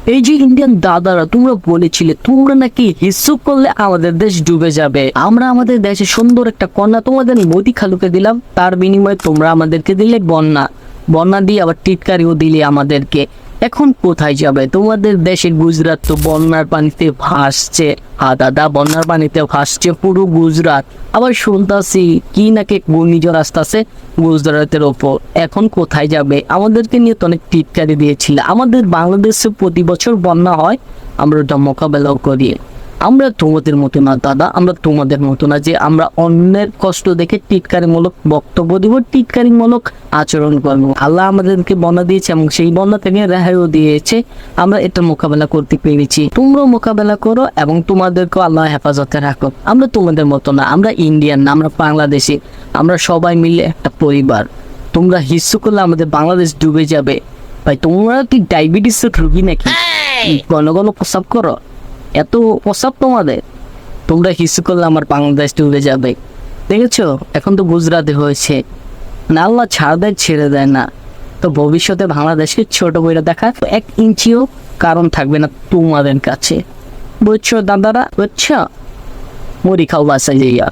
এই যে ইন্ডিয়ান দাদারা, তোমরা বলেছিলে তোমরা নাকি হিসু করলে আমাদের দেশ ডুবে যাবে। আমরা আমাদের দেশে সুন্দর একটা কন্যা তোমাদের মোদি খালুকে দিলাম, তার বিনিময়ে তোমরা আমাদেরকে দিলে বন্যা। বন্যা দিয়ে আবার টিটকারিও দিলে আমাদেরকে। এখন কোথায় যাবে? তোমাদের দেশের গুজরাট তো বন্যার পানিতে ভাসছে। দাদা, বন্যার পানিতে ভাসছে পুরো গুজরাট। আবার শুনতাছি কি নাকি ঘূর্ণিঝড় আসতেছে গুজরাটের ওপর। এখন কোথায় যাবে? আমাদেরকে নিয়ে তো অনেক টিটকারি দিয়েছিল। আমাদের বাংলাদেশে প্রতি বছর বন্যা হয়, আমরা ওটা মোকাবেলাও করি। আমরা তোমাদের মতো না দাদা, আমরা তোমাদের মতো না যে আমরা অন্যের কষ্ট দেখে টিটকারিমূলক বক্তব্য দিব, টিটকারিমূলক আচরণ করবো। আল্লাহ আমাদেরকে বন্যা দিয়েছে এবং সেই বন্যা থেকে রেহাইও দিয়েছে। আমরা এটা মোকাবেলা করতে পেরেছি। তোমরাও মোকাবেলা করো এবং তোমাদেরকেও আল্লাহ হেফাজতে রাখো। আমরা তোমাদের মতো না, আমরা ইন্ডিয়ান না, আমরা বাংলাদেশি। আমরা সবাই মিলে একটা পরিবার। তোমরা হিস্সু করলে আমাদের বাংলাদেশ ডুবে যাবে। ভাই, তোমরা কি ডায়াবেটিসের রোগী নাকি? ঘন ঘন প্রস্রাব করো? এত প্রস্রাব তোমাদের? তোমরা হিসু করলে আমার বাংলাদেশ ডুবে যাবে। দেখেছো, এখন তো গুজরাটে হয়েছে না। আল্লাহ ছাড় দেয়, ছেড়ে দেয় না। তো ভবিষ্যতে বাংলাদেশকে ছোট করে দেখা 1 ইঞ্চিও কারণ থাকবে না তোমাদের কাছে। বুঝছো দাদারা? বুঝছো? মুড়ি খাও বাসায় যাইয়া।